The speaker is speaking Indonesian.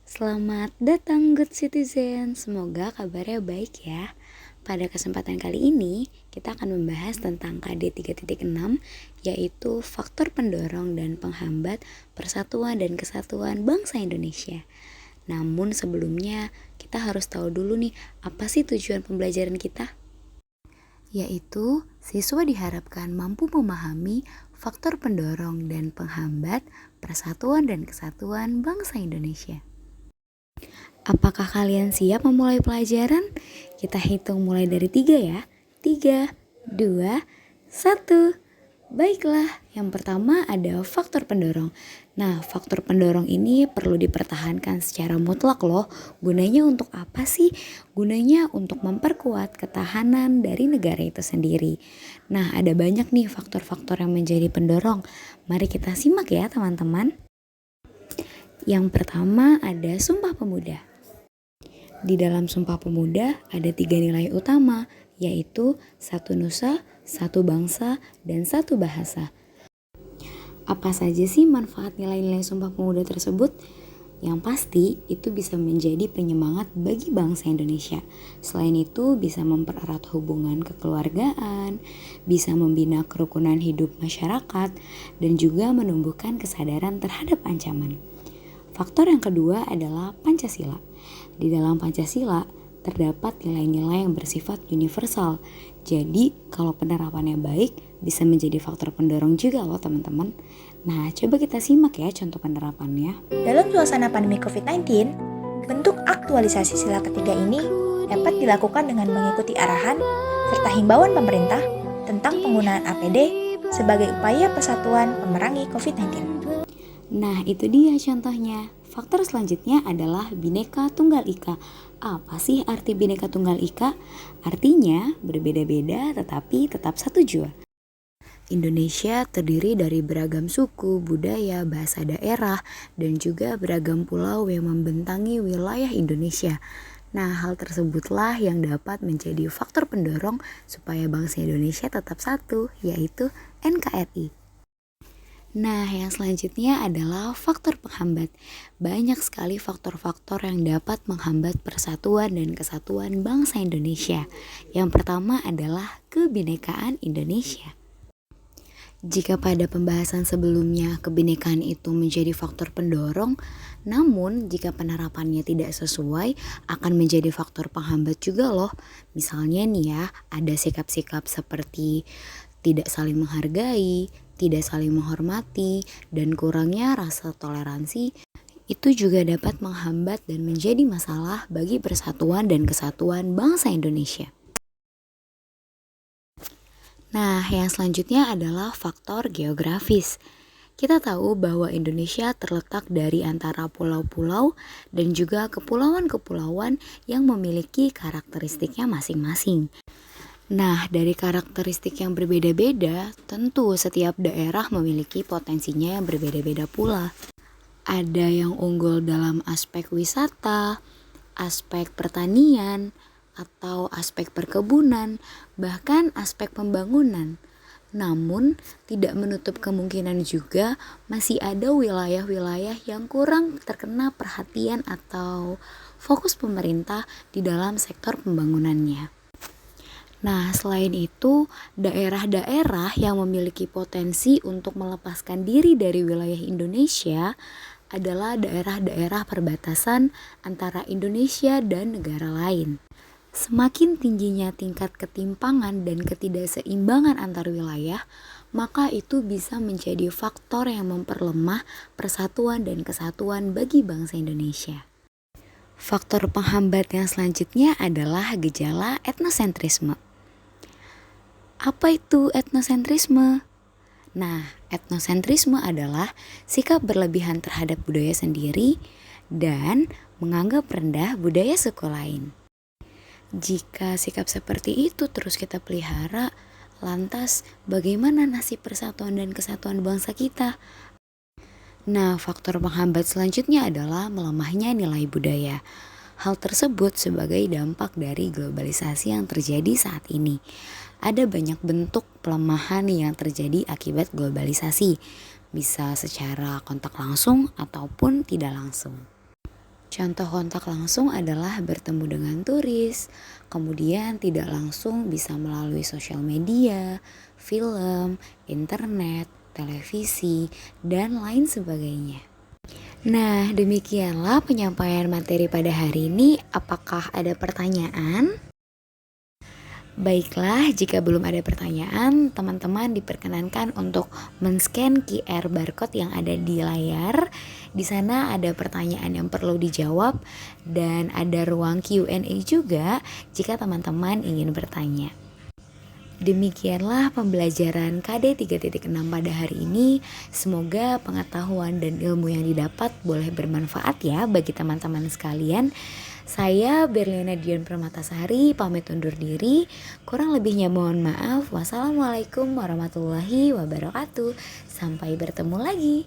Selamat datang good citizen, semoga kabarnya baik ya. Pada kesempatan kali ini, kita akan membahas tentang KD 3.6, yaitu faktor pendorong dan penghambat persatuan dan kesatuan bangsa Indonesia. Namun sebelumnya, kita harus tahu dulu nih, apa sih tujuan pembelajaran kita? Yaitu, siswa diharapkan mampu memahami faktor pendorong dan penghambat persatuan dan kesatuan bangsa Indonesia. Apakah kalian siap memulai pelajaran? Kita hitung mulai dari 3 ya. 3, 2, 1. Baiklah, yang pertama ada faktor pendorong. Nah, faktor pendorong ini perlu dipertahankan secara mutlak loh. Gunanya untuk apa sih? Gunanya untuk memperkuat ketahanan dari negara itu sendiri. Nah, ada banyak nih faktor-faktor yang menjadi pendorong. Mari kita simak ya teman-teman. Yang pertama ada Sumpah Pemuda. Di dalam Sumpah Pemuda ada 3 nilai utama, yaitu satu nusa, satu bangsa, dan satu bahasa. Apa saja sih manfaat nilai-nilai Sumpah Pemuda tersebut? Yang pasti itu bisa menjadi penyemangat bagi bangsa Indonesia. Selain itu bisa mempererat hubungan kekeluargaan, bisa membina kerukunan hidup masyarakat, dan juga menumbuhkan kesadaran terhadap ancaman. Faktor yang kedua adalah Pancasila. Di dalam Pancasila terdapat nilai-nilai yang bersifat universal. Jadi kalau penerapannya baik bisa menjadi faktor pendorong juga loh teman-teman. Nah, coba kita simak ya contoh penerapannya. Dalam suasana pandemi COVID-19, bentuk aktualisasi sila ketiga ini dapat dilakukan dengan mengikuti arahan serta himbauan pemerintah tentang penggunaan APD sebagai upaya persatuan pemerangi COVID-19. Nah, itu dia contohnya. Faktor selanjutnya adalah Bhinneka Tunggal Ika. Apa sih arti Bhinneka Tunggal Ika? Artinya berbeda-beda tetapi tetap satu jua. Indonesia terdiri dari beragam suku, budaya, bahasa daerah, dan juga beragam pulau yang membentangi wilayah Indonesia. Nah, hal tersebutlah yang dapat menjadi faktor pendorong supaya bangsa Indonesia tetap satu, yaitu NKRI. Nah, yang selanjutnya adalah faktor penghambat. Banyak sekali faktor-faktor yang dapat menghambat persatuan dan kesatuan bangsa Indonesia. Yang pertama adalah kebinekaan Indonesia. Jika pada pembahasan sebelumnya kebinekaan itu menjadi faktor pendorong, namun jika penerapannya tidak sesuai akan menjadi faktor penghambat juga loh. Misalnya nih ya, ada sikap-sikap seperti tidak saling menghargai, tidak saling menghormati, dan kurangnya rasa toleransi, itu juga dapat menghambat dan menjadi masalah bagi persatuan dan kesatuan bangsa Indonesia. Nah, yang selanjutnya adalah faktor geografis. Kita tahu bahwa Indonesia terletak dari antara pulau-pulau dan juga kepulauan-kepulauan yang memiliki karakteristiknya masing-masing. Nah, dari karakteristik yang berbeda-beda, tentu setiap daerah memiliki potensinya yang berbeda-beda pula. Ada yang unggul dalam aspek wisata, aspek pertanian, atau aspek perkebunan, bahkan aspek pembangunan. Namun, tidak menutup kemungkinan juga masih ada wilayah-wilayah yang kurang terkena perhatian atau fokus pemerintah di dalam sektor pembangunannya. Nah, selain itu, daerah-daerah yang memiliki potensi untuk melepaskan diri dari wilayah Indonesia adalah daerah-daerah perbatasan antara Indonesia dan negara lain. Semakin tingginya tingkat ketimpangan dan ketidakseimbangan antar wilayah, maka itu bisa menjadi faktor yang memperlemah persatuan dan kesatuan bagi bangsa Indonesia. Faktor penghambat yang selanjutnya adalah gejala etnosentrisme. Apa itu etnosentrisme? Nah, etnosentrisme adalah sikap berlebihan terhadap budaya sendiri dan menganggap rendah budaya suku lain. Jika sikap seperti itu terus kita pelihara, lantas bagaimana nasib persatuan dan kesatuan bangsa kita? Nah, faktor penghambat selanjutnya adalah melemahnya nilai budaya. Hal tersebut sebagai dampak dari globalisasi yang terjadi saat ini. Ada banyak bentuk pelemahan yang terjadi akibat globalisasi, bisa secara kontak langsung ataupun tidak langsung. Contoh kontak langsung adalah bertemu dengan turis, kemudian tidak langsung bisa melalui sosial media, film, internet, televisi, dan lain sebagainya. Nah, demikianlah penyampaian materi pada hari ini. Apakah ada pertanyaan? Baiklah, jika belum ada pertanyaan, teman-teman diperkenankan untuk men-scan QR barcode yang ada di layar. Di sana ada pertanyaan yang perlu dijawab dan ada ruang Q&A juga jika teman-teman ingin bertanya. Demikianlah pembelajaran KD 3.6 pada hari ini. Semoga pengetahuan dan ilmu yang didapat boleh bermanfaat ya bagi teman-teman sekalian. Saya Berliana Dion Permatasari pamit undur diri. Kurang lebihnya mohon maaf. Wassalamualaikum warahmatullahi wabarakatuh. Sampai bertemu lagi.